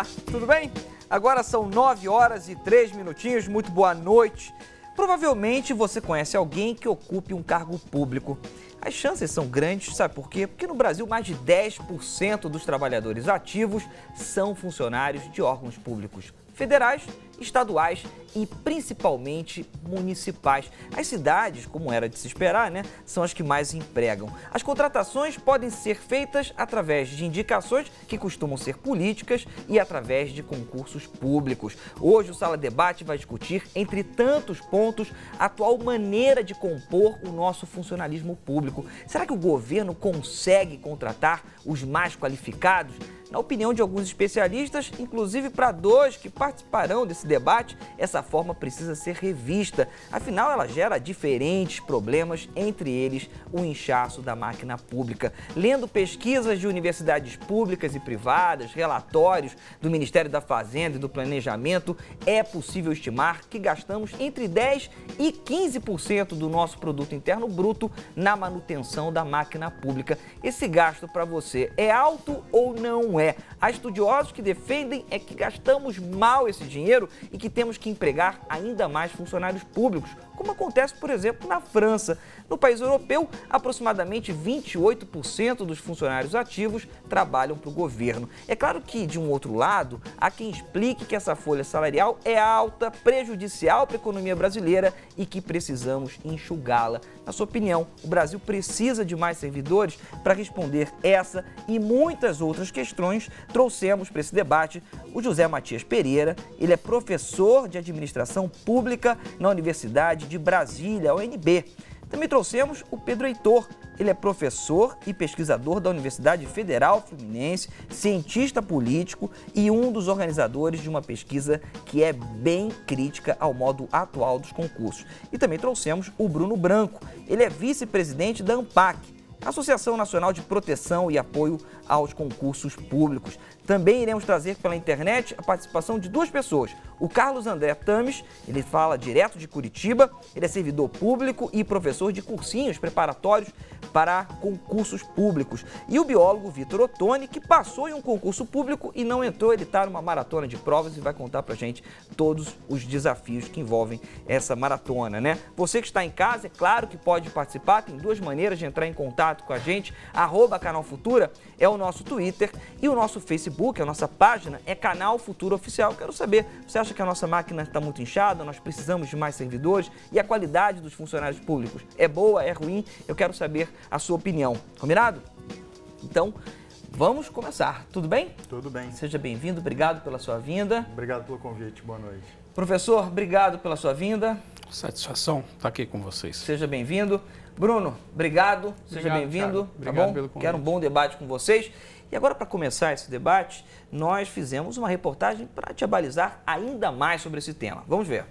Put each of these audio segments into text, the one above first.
Olá, tudo bem? Agora são 9 horas e 3 minutinhos, muito boa noite. Provavelmente você conhece alguém que ocupe um cargo público. As chances são grandes, sabe por quê? Porque no Brasil mais de 10% dos trabalhadores ativos são funcionários de órgãos públicos federais, estaduais e principalmente municipais. As cidades, como era de se esperar, são as que mais empregam. As contratações podem ser feitas através de indicações que costumam ser políticas e através de concursos públicos. Hoje o Sala Debate vai discutir, entre tantos pontos, a atual maneira de compor o nosso funcionalismo público. Será que o governo consegue contratar os mais qualificados? Na opinião de alguns especialistas, inclusive para dois que participarão desse debate, essa forma precisa ser revista. Afinal, ela gera diferentes problemas, entre eles o inchaço da máquina pública. Lendo pesquisas de universidades públicas e privadas, relatórios do Ministério da Fazenda e do Planejamento, é possível estimar que gastamos entre 10% e 15% do nosso produto interno bruto na manutenção da máquina pública. Esse gasto para você é alto ou não é? Há estudiosos que defendem que gastamos mal esse dinheiro e que temos que empregar ainda mais funcionários públicos, como acontece, por exemplo, na França. No país europeu, aproximadamente 28% dos funcionários ativos trabalham para o governo. É claro que, de um outro lado, há quem explique que essa folha salarial é alta, prejudicial para a economia brasileira e que precisamos enxugá-la. Na sua opinião, o Brasil precisa de mais servidores? Para responder essa e muitas outras questões, trouxemos para esse debate o José Matias Pereira. Ele é professor de Administração Pública na Universidade de Brasília, UNB. Também trouxemos o Pedro Heitor. Ele é professor e pesquisador da Universidade Federal Fluminense, cientista político e um dos organizadores de uma pesquisa que é bem crítica ao modo atual dos concursos. E também trouxemos o Bruno Branco. Ele é vice-presidente da ANPAC, Associação Nacional de Proteção e Apoio aos Concursos Públicos. Também iremos trazer pela internet a participação de duas pessoas. O Carlos André Tames, ele fala direto de Curitiba, ele é servidor público e professor de cursinhos preparatórios para concursos públicos. E o biólogo Vitor Ottoni, que passou em um concurso público e não entrou, ele está numa maratona de provas e vai contar pra gente todos os desafios que envolvem essa maratona, Você que está em casa, é claro que pode participar, tem duas maneiras de entrar em contato com a gente, @Canal Futura é o nosso Twitter e o nosso Facebook, a nossa página é Canal Futura Oficial. Quero saber, você acha que a nossa máquina está muito inchada, nós precisamos de mais servidores e a qualidade dos funcionários públicos é boa, é ruim? Eu quero saber a sua opinião. Combinado? Então, vamos começar. Tudo bem? Tudo bem. Seja bem-vindo, obrigado pela sua vinda. Obrigado pelo convite, boa noite. Professor, obrigado pela sua vinda. Satisfação estar aqui com vocês. Seja bem-vindo. Bruno, obrigado, seja bem-vindo, tá bom? Pelo convite. Quero um bom debate com vocês. E agora, para começar esse debate, nós fizemos uma reportagem para te abalizar ainda mais sobre esse tema. Vamos ver.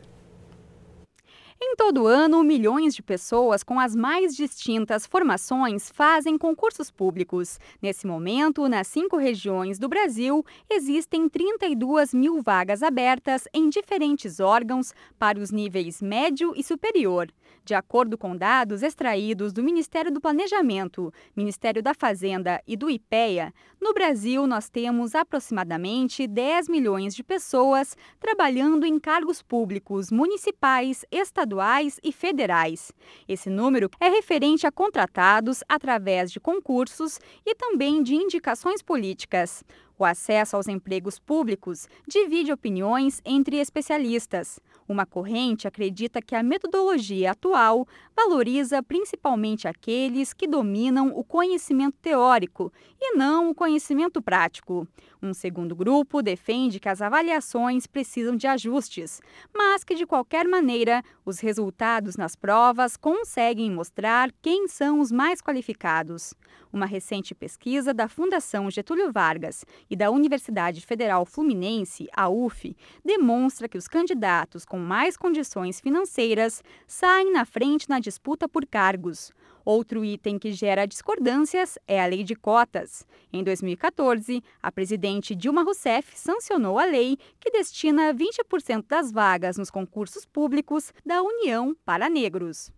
Em todo ano, milhões de pessoas com as mais distintas formações fazem concursos públicos. Nesse momento, nas 5 regiões do Brasil, existem 32 mil vagas abertas em diferentes órgãos para os níveis médio e superior. De acordo com dados extraídos do Ministério do Planejamento, Ministério da Fazenda e do IPEA, no Brasil nós temos aproximadamente 10 milhões de pessoas trabalhando em cargos públicos municipais, estaduais e federais. Esse número é referente a contratados através de concursos e também de indicações políticas. O acesso aos empregos públicos divide opiniões entre especialistas. Uma corrente acredita que a metodologia atual valoriza principalmente aqueles que dominam o conhecimento teórico e não o conhecimento prático. Um segundo grupo defende que as avaliações precisam de ajustes, mas que, de qualquer maneira, os resultados nas provas conseguem mostrar quem são os mais qualificados. Uma recente pesquisa da Fundação Getúlio Vargas e da Universidade Federal Fluminense, a UF, demonstra que os candidatos com mais condições financeiras saem na frente na disputa por cargos. Outro item que gera discordâncias é a lei de cotas. Em 2014, a presidente Dilma Rousseff sancionou a lei que destina 20% das vagas nos concursos públicos da União para negros.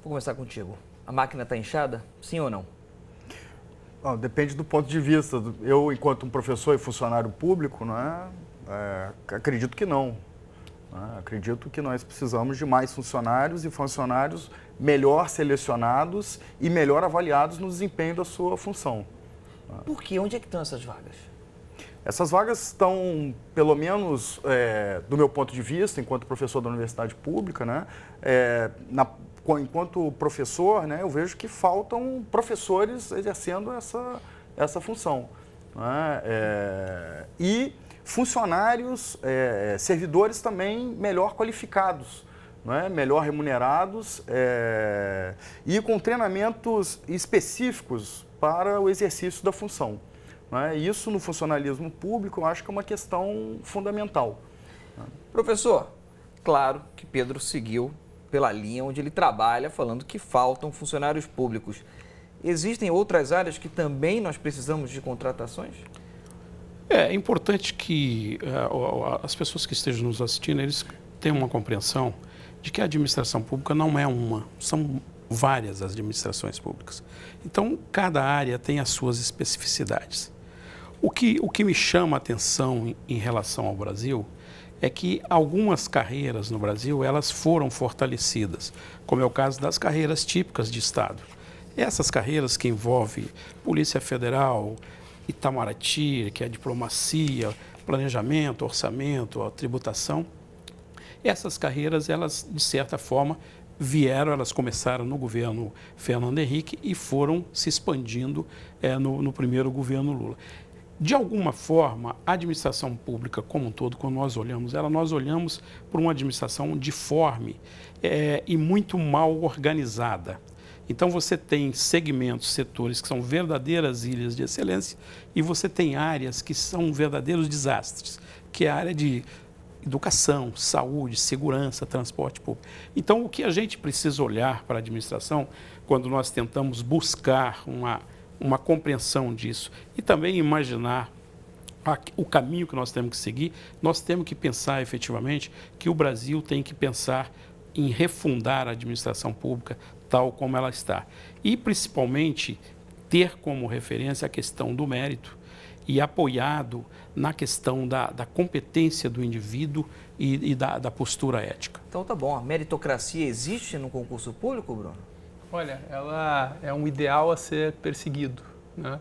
Vou começar contigo. A máquina está inchada? Sim ou não? Depende do ponto de vista. Eu, enquanto um professor e funcionário público, acredito que não. Acredito que nós precisamos de mais funcionários e funcionários melhor selecionados e melhor avaliados no desempenho da sua função. Por quê? Onde é que estão essas vagas? Essas vagas estão, pelo menos do meu ponto de vista, enquanto professor da universidade pública, enquanto professor, eu vejo que faltam professores exercendo essa função. E funcionários, servidores também melhor qualificados, melhor remunerados e com treinamentos específicos para o exercício da função. Isso no funcionalismo público eu acho que é uma questão fundamental. Professor, claro que Pedro seguiu pela linha onde ele trabalha, falando que faltam funcionários públicos. Existem outras áreas que também nós precisamos de contratações? É importante que as pessoas que estejam nos assistindo, eles tenham uma compreensão de que a administração pública não é uma, são várias as administrações públicas. Então, cada área tem as suas especificidades. O que me chama a atenção em relação ao Brasil é que algumas carreiras no Brasil, elas foram fortalecidas, como é o caso das carreiras típicas de Estado. Essas carreiras que envolvem Polícia Federal, Itamaraty, que é a diplomacia, planejamento, orçamento, a tributação, essas carreiras, elas, de certa forma, elas começaram no governo Fernando Henrique e foram se expandindo no primeiro governo Lula. De alguma forma, a administração pública como um todo, quando nós olhamos ela, nós olhamos por uma administração diforme e muito mal organizada. Então, você tem segmentos, setores que são verdadeiras ilhas de excelência e você tem áreas que são verdadeiros desastres, que é a área de educação, saúde, segurança, transporte público. Então, o que a gente precisa olhar para a administração, quando nós tentamos buscar uma compreensão disso e também imaginar o caminho que nós temos que seguir, nós temos que pensar efetivamente que o Brasil tem que pensar em refundar a administração pública tal como ela está. E, principalmente, ter como referência a questão do mérito e apoiado na questão da competência do indivíduo e da postura ética. Então tá bom. A meritocracia existe no concurso público, Bruno? Olha, ela é um ideal a ser perseguido, né?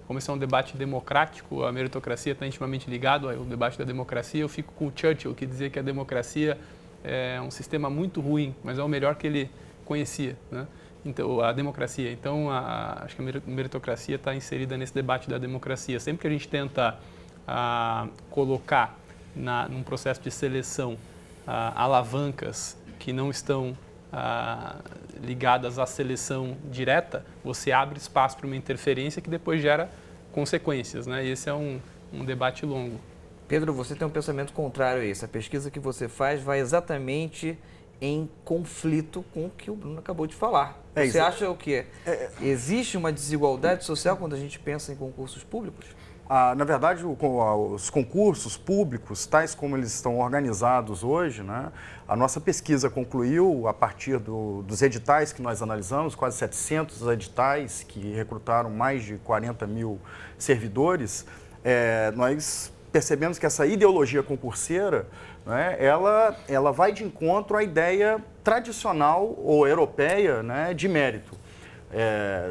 Como esse é um debate democrático, a meritocracia está intimamente ligado ao debate da democracia, eu fico com o Churchill, que dizia que a democracia é um sistema muito ruim, mas é o melhor que ele conhecia, né? Então, a democracia. Então, acho que a meritocracia está inserida nesse debate da democracia. Sempre que a gente tenta colocar num processo de seleção alavancas que não estão ligadas à seleção direta, você abre espaço para uma interferência que depois gera consequências, né? E esse é um debate longo. Pedro, você tem um pensamento contrário a isso. A pesquisa que você faz vai exatamente em conflito com o que o Bruno acabou de falar. Você acha o quê? Existe uma desigualdade social quando a gente pensa em concursos públicos? Na verdade, os concursos públicos, tais como eles estão organizados hoje, né, a nossa pesquisa concluiu, a partir dos editais que nós analisamos, quase 700 editais que recrutaram mais de 40 mil servidores, nós percebemos que essa ideologia concurseira, né, ela vai de encontro à ideia tradicional ou europeia, né, de mérito.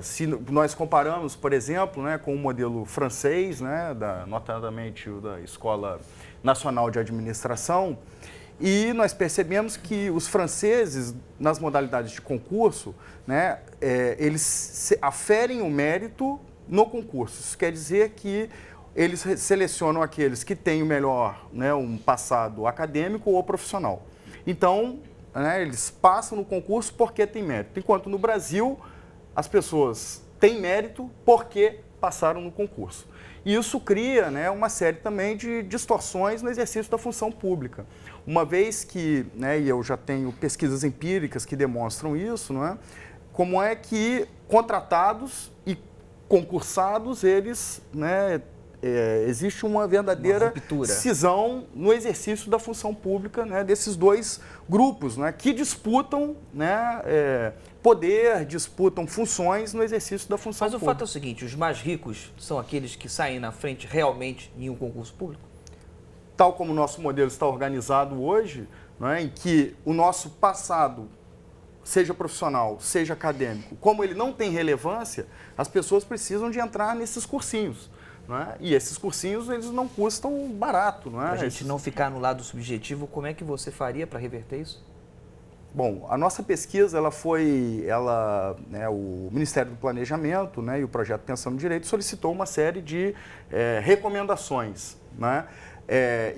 Se nós comparamos, por exemplo, né, com o modelo francês, né, notadamente da Escola Nacional de Administração, e nós percebemos que os franceses, nas modalidades de concurso, né, eles aferem o mérito no concurso. Isso quer dizer que eles selecionam aqueles que têm o melhor, né, um passado acadêmico ou profissional. Então, né, eles passam no concurso porque têm mérito, enquanto no Brasil as pessoas têm mérito porque passaram no concurso. E isso cria, né, uma série também de distorções no exercício da função pública. Uma vez que, né, e eu já tenho pesquisas empíricas que demonstram isso, não é? Como é que contratados e concursados, eles, né, existe uma verdadeira cisão no exercício da função pública, né, desses dois grupos, né, que disputam, né, poder, disputam funções no exercício da função Mas o pública. fato é o seguinte, os mais ricos são aqueles que saem na frente realmente em um concurso público? Tal como o nosso modelo está organizado hoje, em que o nosso passado, seja profissional, seja acadêmico, como ele não tem relevância, as pessoas precisam de entrar nesses cursinhos. E esses cursinhos, eles não custam barato. Para a gente não ficar no lado subjetivo, como é que você faria para reverter isso? Bom, a nossa pesquisa, o Ministério do Planejamento, e o Projeto Pensando no Direito solicitou uma série de recomendações,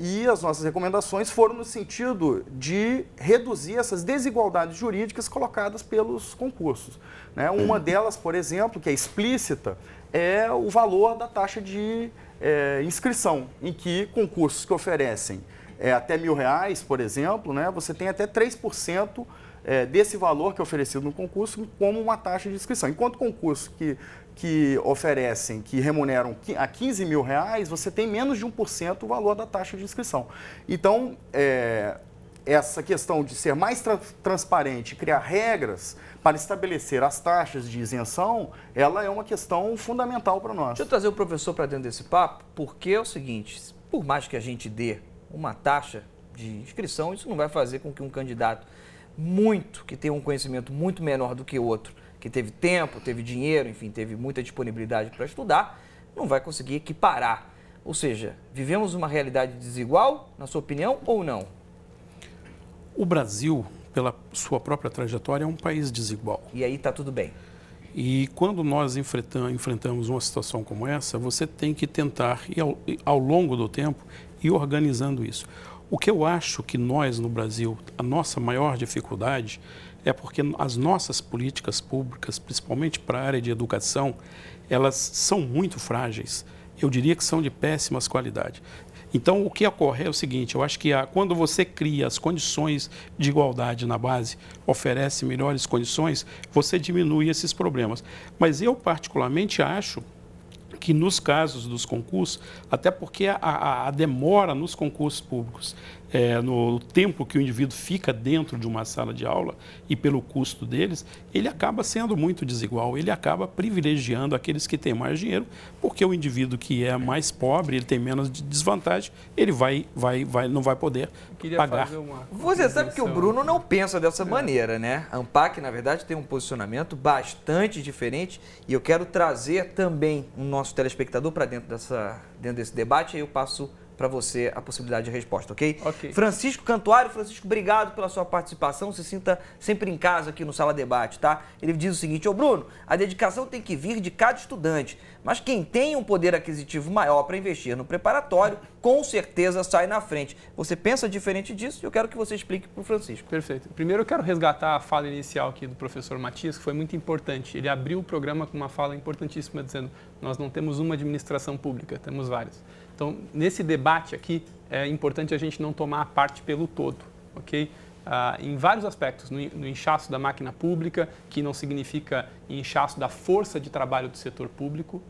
e as nossas recomendações foram no sentido de reduzir essas desigualdades jurídicas colocadas pelos concursos. Uma delas, por exemplo, que é explícita, é o valor da taxa de inscrição, em que concursos que oferecem até R$1.000, por exemplo, você tem até 3% desse valor que é oferecido no concurso como uma taxa de inscrição. Enquanto concursos que oferecem, que remuneram a R$15.000, você tem menos de 1% o valor da taxa de inscrição. Então, essa questão de ser mais transparente, criar regras para estabelecer as taxas de isenção, ela é uma questão fundamental para nós. Deixa eu trazer o professor para dentro desse papo, porque é o seguinte, por mais que a gente dê uma taxa de inscrição, isso não vai fazer com que um candidato que tem um conhecimento muito menor do que o outro, que teve tempo, teve dinheiro, enfim, teve muita disponibilidade para estudar, não vai conseguir equiparar. Ou seja, vivemos uma realidade desigual, na sua opinião, ou não? O Brasil, pela sua própria trajetória, é um país desigual. E aí está tudo bem. E quando nós enfrentamos uma situação como essa, você tem que tentar, ao longo do tempo, ir organizando isso. O que eu acho que nós, no Brasil, a nossa maior dificuldade é porque as nossas políticas públicas, principalmente para a área de educação, elas são muito frágeis. Eu diria que são de péssimas qualidades. Então, o que ocorre é o seguinte, eu acho que quando você cria as condições de igualdade na base, oferece melhores condições, você diminui esses problemas. Mas eu, particularmente, acho que nos casos dos concursos, até porque a demora nos concursos públicos, no tempo que o indivíduo fica dentro de uma sala de aula e pelo custo deles, ele acaba sendo muito desigual, ele acaba privilegiando aqueles que têm mais dinheiro, porque o indivíduo que é mais pobre, ele tem menos desvantagem, ele não vai poder pagar. Você sabe que o Bruno não pensa dessa maneira, né? A ANPAC, na verdade, tem um posicionamento bastante diferente e eu quero trazer também o nosso telespectador para dentro desse debate e aí eu passo para você a possibilidade de resposta, ok? Francisco Cantuário, Francisco, obrigado pela sua participação, se sinta sempre em casa aqui no Sala Debate, tá? Ele diz o seguinte, Bruno, a dedicação tem que vir de cada estudante, mas quem tem um poder aquisitivo maior para investir no preparatório, com certeza sai na frente. Você pensa diferente disso e eu quero que você explique para o Francisco. Perfeito. Primeiro eu quero resgatar a fala inicial aqui do professor Matias, que foi muito importante. Ele abriu o programa com uma fala importantíssima, dizendo, nós não temos uma administração pública, temos várias. Então, nesse debate aqui, é importante a gente não tomar parte pelo todo, ok? Em vários aspectos, no inchaço da máquina pública, que não significa inchaço da força de trabalho do setor público,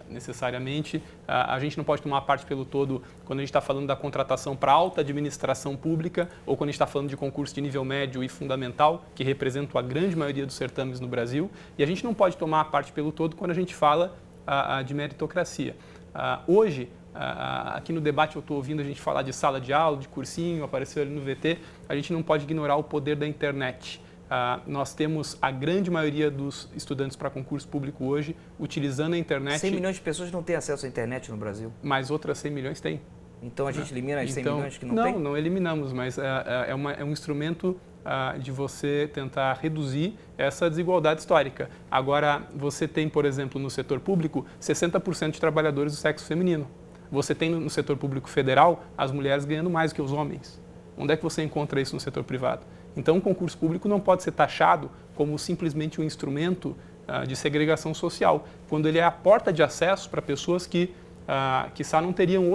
necessariamente. A gente não pode tomar parte pelo todo quando a gente está falando da contratação para alta administração pública ou quando a gente está falando de concurso de nível médio e fundamental, que representam a grande maioria dos certames no Brasil. E a gente não pode tomar parte pelo todo quando a gente fala de meritocracia. Hoje, aqui no debate eu estou ouvindo a gente falar de sala de aula, de cursinho, apareceu ali no VT, a gente não pode ignorar o poder da internet. Nós temos a grande maioria dos estudantes para concurso público hoje utilizando a internet. 100 milhões de pessoas não têm acesso à internet no Brasil. Mas outras 100 milhões têm. Então a gente elimina as 100 milhões que não têm? Não eliminamos, mas é um instrumento de você tentar reduzir essa desigualdade histórica. Agora, você tem, por exemplo, no setor público, 60% de trabalhadores do sexo feminino. Você tem no setor público federal as mulheres ganhando mais que os homens. Onde é que você encontra isso no setor privado? Então, o concurso público não pode ser taxado como simplesmente um instrumento de segregação social, quando ele é a porta de acesso para pessoas que não teriam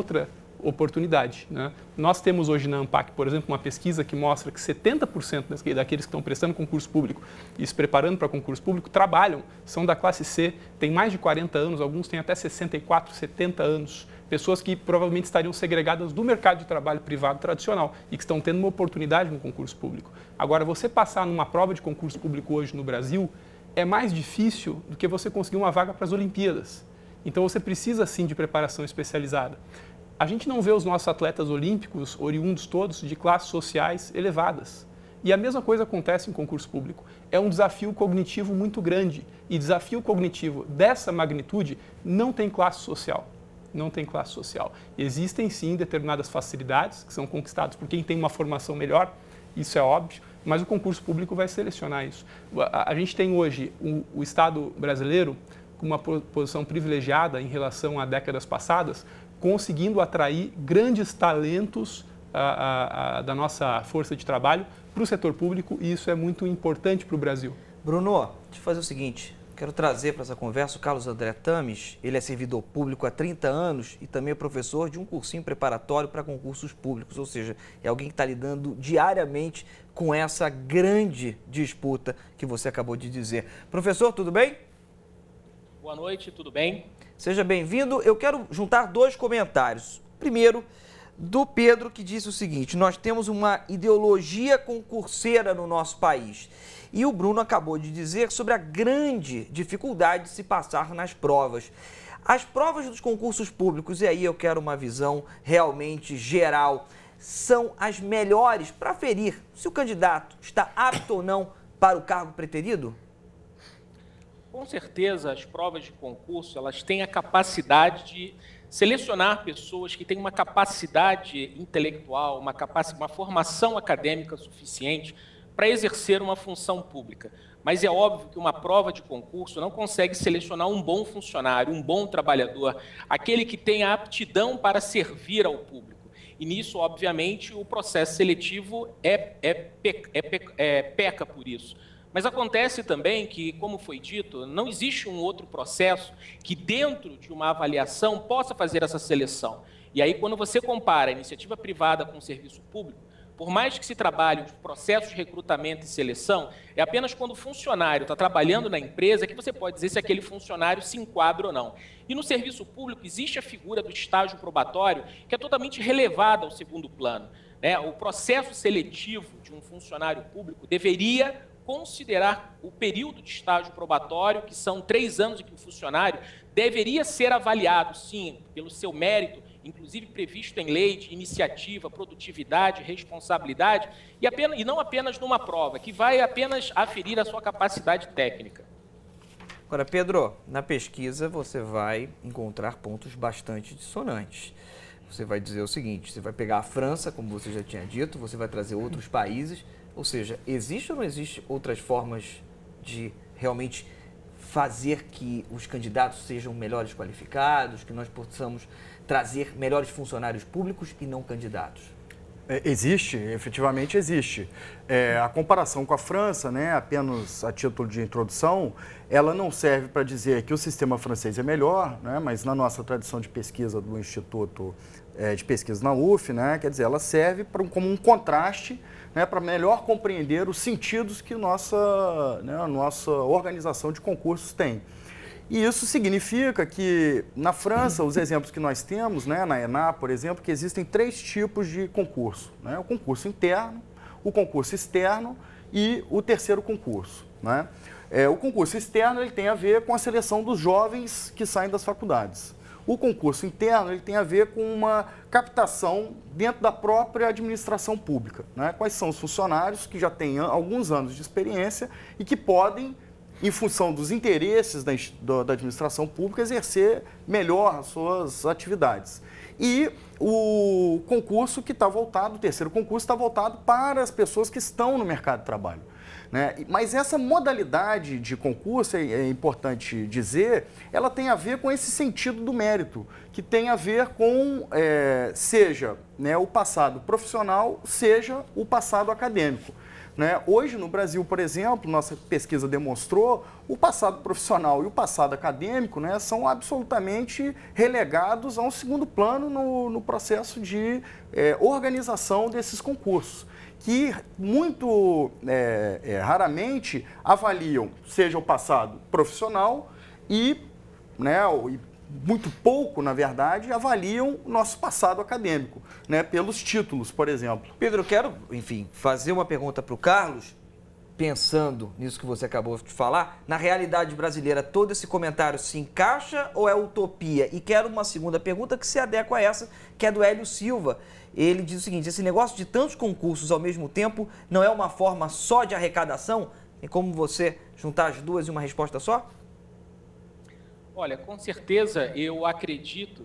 oportunidade, né? Nós temos hoje na ANPAC, por exemplo, uma pesquisa que mostra que 70% daqueles que estão prestando concurso público e se preparando para concurso público trabalham, são da classe C, têm mais de 40 anos, alguns têm até 64, 70 anos. Pessoas que provavelmente estariam segregadas do mercado de trabalho privado tradicional e que estão tendo uma oportunidade no concurso público. Agora, você passar numa prova de concurso público hoje no Brasil é mais difícil do que você conseguir uma vaga para as Olimpíadas. Então, você precisa, sim, de preparação especializada. A gente não vê os nossos atletas olímpicos, oriundos todos, de classes sociais elevadas. E a mesma coisa acontece em concurso público. É um desafio cognitivo muito grande. E desafio cognitivo dessa magnitude não tem classe social. Não tem classe social. Existem, sim, determinadas facilidades que são conquistadas por quem tem uma formação melhor, isso é óbvio, mas o concurso público vai selecionar isso. A gente tem hoje o Estado brasileiro com uma posição privilegiada em relação a décadas passadas, conseguindo atrair grandes talentos da nossa força de trabalho para o setor público, e isso é muito importante para o Brasil. Bruno, deixa eu fazer o seguinte, quero trazer para essa conversa o Carlos André Tames, ele é servidor público há 30 anos e também é professor de um cursinho preparatório para concursos públicos, ou seja, é alguém que está lidando diariamente com essa grande disputa que você acabou de dizer. Professor, tudo bem? Boa noite, tudo bem? Seja bem-vindo. Eu quero juntar dois comentários. Primeiro, do Pedro, que disse o seguinte: nós temos uma ideologia concurseira no nosso país. E o Bruno acabou de dizer sobre a grande dificuldade de se passar nas provas. As provas dos concursos públicos, e aí eu quero uma visão realmente geral, são as melhores para aferir se o candidato está apto ou não para o cargo preterido? Com certeza, as provas de concurso, elas têm a capacidade de selecionar pessoas que têm uma capacidade intelectual, uma formação acadêmica suficiente para exercer uma função pública. Mas é óbvio que uma prova de concurso não consegue selecionar um bom funcionário, um bom trabalhador, aquele que tem a aptidão para servir ao público. E nisso, obviamente, o processo seletivo peca por isso. Mas acontece também que, como foi dito, não existe um outro processo que dentro de uma avaliação possa fazer essa seleção. E aí, quando você compara a iniciativa privada com o serviço público, por mais que se trabalhe os processos de recrutamento e seleção, é apenas quando o funcionário está trabalhando na empresa que você pode dizer se aquele funcionário se enquadra ou não. E no serviço público existe a figura do estágio probatório que é totalmente relevada ao segundo plano, né? O processo seletivo de um funcionário público deveria considerar o período de estágio probatório, que são 3 anos em que o funcionário deveria ser avaliado, sim, pelo seu mérito, inclusive previsto em lei de iniciativa, produtividade, responsabilidade, e não apenas numa prova, que vai apenas aferir a sua capacidade técnica. Agora, Pedro, na pesquisa você vai encontrar pontos bastante dissonantes. Você vai dizer o seguinte, você vai pegar a França, como você já tinha dito, você vai trazer outros países. Ou seja, existe ou não existe outras formas de realmente fazer que os candidatos sejam melhores qualificados, que nós possamos trazer melhores funcionários públicos e não candidatos? Existe, efetivamente existe. A comparação com a França, né, apenas a título de introdução, ela não serve para dizer que o sistema francês é melhor, né, mas na nossa tradição de pesquisa do Instituto de Pesquisa na UF, né, quer dizer, ela serve como um contraste, né, para melhor compreender os sentidos que a nossa organização de concursos tem. E isso significa que, na França, os exemplos que nós temos, né, na ENA, por exemplo, que existem 3 tipos de concurso, né? O concurso interno, o concurso externo e o terceiro concurso, né? O concurso externo ele tem a ver com a seleção dos jovens que saem das faculdades. O concurso interno ele tem a ver com uma captação dentro da própria administração pública, né? Quais são os funcionários que já têm alguns anos de experiência e que podem, em função dos interesses da administração pública, exercer melhor as suas atividades. E o concurso que está voltado, o terceiro concurso, está voltado para as pessoas que estão no mercado de trabalho, né? Mas essa modalidade de concurso, é importante dizer, ela tem a ver com esse sentido do mérito, que tem a ver com, seja, né, o passado profissional, seja o passado acadêmico. né? Hoje, no Brasil, por exemplo, nossa pesquisa demonstrou, o passado profissional e o passado acadêmico, né, são absolutamente relegados a um segundo plano no processo de organização desses concursos, que muito raramente avaliam, seja o passado profissional e muito pouco, na verdade, avaliam o nosso passado acadêmico, né, pelos títulos, por exemplo. Pedro, eu quero, enfim, fazer uma pergunta para o Carlos, pensando nisso que você acabou de falar. Na realidade brasileira, todo esse comentário se encaixa ou é utopia? E quero uma segunda pergunta que se adequa a essa, que é do Hélio Silva. Ele diz o seguinte: esse negócio de tantos concursos ao mesmo tempo não é uma forma só de arrecadação? Tem como você juntar as duas em uma resposta só? Olha, com certeza eu acredito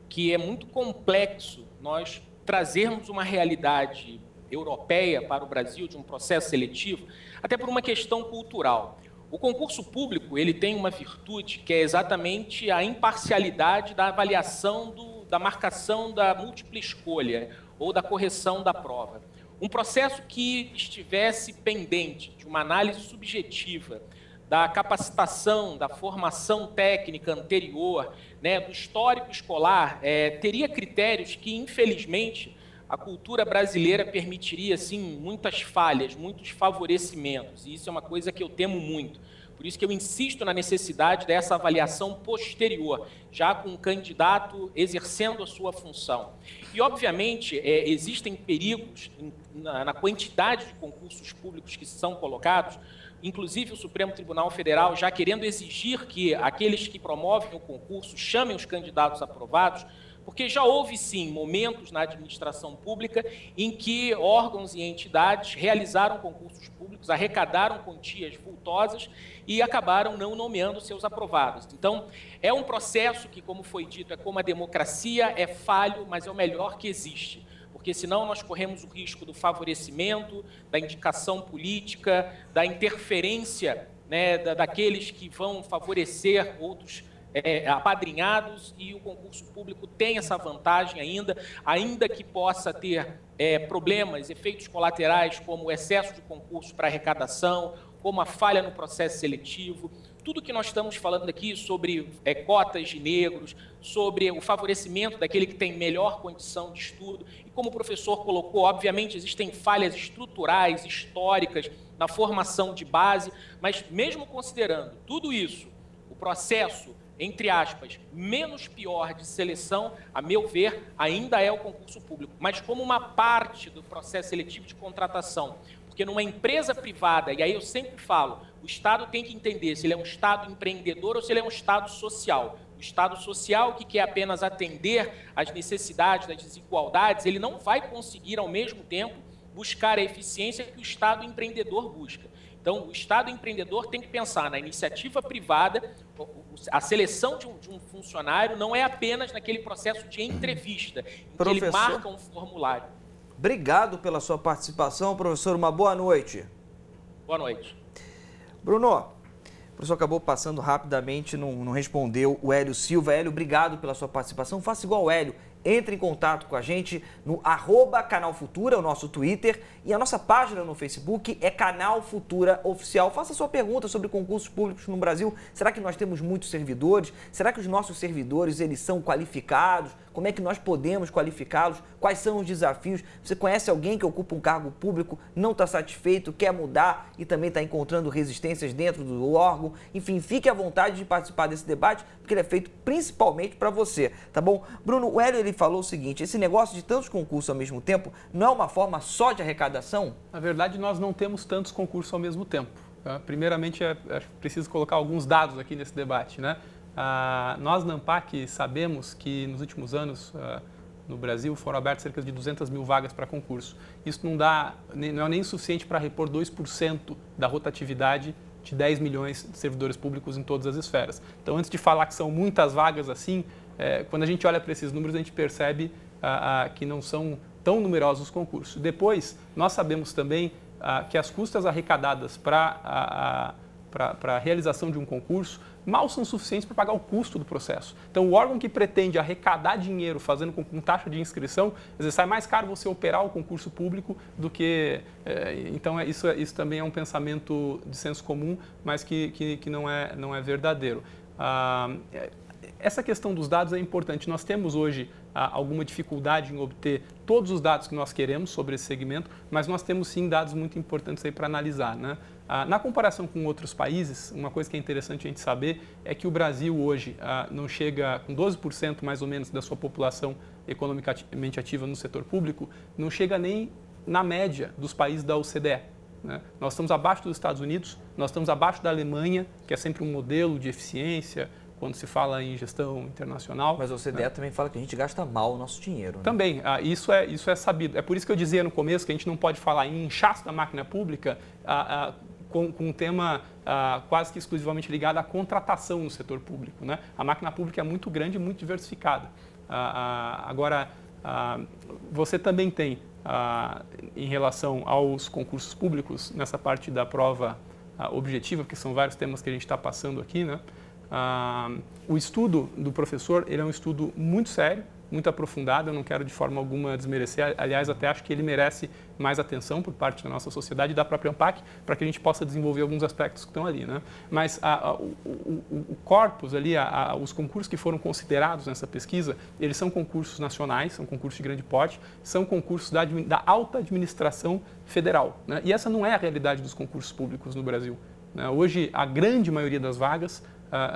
que é muito complexo nós trazermos uma realidade europeia para o Brasil de um processo seletivo, até por uma questão cultural. O concurso público, ele tem uma virtude que é exatamente a imparcialidade da avaliação da marcação da múltipla escolha ou da correção da prova. Um processo que estivesse pendente de uma análise subjetiva da capacitação, da formação técnica anterior, né, do histórico escolar, teria critérios que, infelizmente, a cultura brasileira permitiria, sim, muitas falhas, muitos favorecimentos, e isso é uma coisa que eu temo muito. Por isso que eu insisto na necessidade dessa avaliação posterior, já com o candidato exercendo a sua função. E, obviamente, existem perigos na quantidade de concursos públicos que são colocados, inclusive o Supremo Tribunal Federal já querendo exigir que aqueles que promovem o concurso chamem os candidatos aprovados, porque já houve, sim, momentos na administração pública em que órgãos e entidades realizaram concursos públicos, arrecadaram quantias vultosas e acabaram não nomeando seus aprovados. Então, é um processo que, como foi dito, é como a democracia, é falho, mas é o melhor que existe. Porque senão nós corremos o risco do favorecimento, da indicação política, da interferência, né, daqueles que vão favorecer outros apadrinhados, e o concurso público tem essa vantagem ainda que possa ter problemas, efeitos colaterais, como o excesso de concursos para arrecadação, como a falha no processo seletivo. Tudo que nós estamos falando aqui sobre cotas de negros, sobre o favorecimento daquele que tem melhor condição de estudo, e como o professor colocou, obviamente existem falhas estruturais, históricas, na formação de base, mas mesmo considerando tudo isso, o processo, entre aspas, menos pior de seleção, a meu ver, ainda é o concurso público, mas como uma parte do processo seletivo de contratação. Porque numa empresa privada, e aí eu sempre falo, o Estado tem que entender se ele é um Estado empreendedor ou se ele é um Estado social. O Estado social, que quer apenas atender às necessidades das desigualdades, ele não vai conseguir, ao mesmo tempo, buscar a eficiência que o Estado empreendedor busca. Então, o Estado empreendedor tem que pensar na iniciativa privada. A seleção de um funcionário não é apenas naquele processo de entrevista, em que ele marca um formulário. Obrigado pela sua participação, professor. Uma boa noite. Boa noite. Bruno, o professor acabou passando rapidamente, não respondeu o Hélio Silva. Hélio, obrigado pela sua participação. Faça igual o Hélio. Entre em contato com a gente no @Canal Futura, o nosso Twitter, e a nossa página no Facebook é Canal Futura Oficial. Faça sua pergunta sobre concursos públicos no Brasil. Será que nós temos muitos servidores? Será que os nossos servidores eles são qualificados? Como é que nós podemos qualificá-los? Quais são os desafios? Você conhece alguém que ocupa um cargo público, não está satisfeito, quer mudar e também está encontrando resistências dentro do órgão? Enfim, fique à vontade de participar desse debate, porque ele é feito principalmente para você, tá bom? Bruno, o Hélio ele falou o seguinte: esse negócio de tantos concursos ao mesmo tempo não é uma forma só de arrecadação? Na verdade, nós não temos tantos concursos ao mesmo tempo. Tá? Primeiramente, é preciso colocar alguns dados aqui nesse debate, né? Nós, na ANPAC, sabemos que nos últimos anos, no Brasil, foram abertas cerca de 200 mil vagas para concurso. Isso não é nem suficiente para repor 2% da rotatividade de 10 milhões de servidores públicos em todas as esferas. Então, antes de falar que são muitas vagas assim, quando a gente olha para esses números, a gente percebe que não são tão numerosos os concursos. Depois, nós sabemos também que as custas arrecadadas para para a realização de um concurso mal são suficientes para pagar o custo do processo. Então, o órgão que pretende arrecadar dinheiro fazendo com taxa de inscrição, às vezes sai mais caro você operar o concurso público do que... Então, isso também é um pensamento de senso comum, mas que não é verdadeiro. Essa questão dos dados é importante. Nós temos hoje alguma dificuldade em obter todos os dados que nós queremos sobre esse segmento, mas nós temos sim dados muito importantes aí para analisar, né? Na comparação com outros países, uma coisa que é interessante a gente saber é que o Brasil hoje não chega com 12% mais ou menos da sua população economicamente ativa no setor público, não chega nem na média dos países da OCDE. Né? Nós estamos abaixo dos Estados Unidos, nós estamos abaixo da Alemanha, que é sempre um modelo de eficiência quando se fala em gestão internacional. Mas a OCDE também fala que a gente gasta mal o nosso dinheiro. Né? Também, isso é sabido. É por isso que eu dizia no começo que a gente não pode falar em inchaço da máquina pública com um tema quase que exclusivamente ligado à contratação no setor público. Né? A máquina pública é muito grande e muito diversificada. Agora, você também tem, em relação aos concursos públicos, nessa parte da prova objetiva, porque são vários temas que a gente está passando aqui, né? O estudo do professor, ele é um estudo muito sério, muito aprofundado, eu não quero de forma alguma desmerecer, aliás, até acho que ele merece mais atenção por parte da nossa sociedade e da própria ANPAC, para que a gente possa desenvolver alguns aspectos que estão ali, né? Mas o corpus ali, os concursos que foram considerados nessa pesquisa, eles são concursos nacionais, são concursos de grande porte, são concursos da alta administração federal, né? E essa não é a realidade dos concursos públicos no Brasil, né? Hoje, a grande maioria das vagas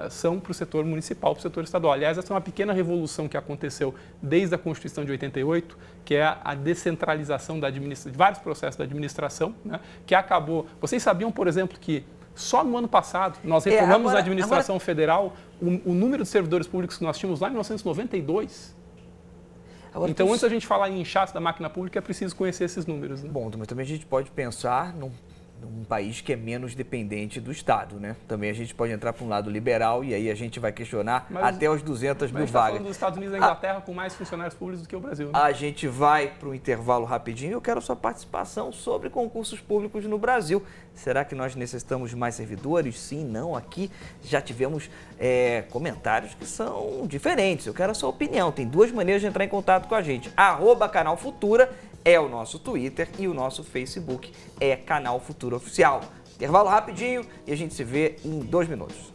são para o setor municipal, para o setor estadual. Aliás, essa é uma pequena revolução que aconteceu desde a Constituição de 88, que é a descentralização de vários processos da administração, né, que acabou... Vocês sabiam, por exemplo, que só no ano passado nós retomamos a administração federal o número de servidores públicos que nós tínhamos lá em 1992? Então, antes da gente falar em inchaço da máquina pública, é preciso conhecer esses números. Né? Bom, mas também a gente pode pensar num país que é menos dependente do Estado, né? Também a gente pode entrar para um lado liberal e aí a gente vai questionar até os 200 mil vagas. Mas falando dos Estados Unidos e da Inglaterra com mais funcionários públicos do que o Brasil, né? A gente vai para um intervalo rapidinho. Eu quero a sua participação sobre concursos públicos no Brasil. Será que nós necessitamos de mais servidores? Sim, não. Aqui já tivemos comentários que são diferentes. Eu quero a sua opinião. Tem duas maneiras de entrar em contato com a gente. @Canal Futura é o nosso Twitter e o nosso Facebook é Canal Futura Oficial. Intervalo rapidinho e a gente se vê em 2 minutos.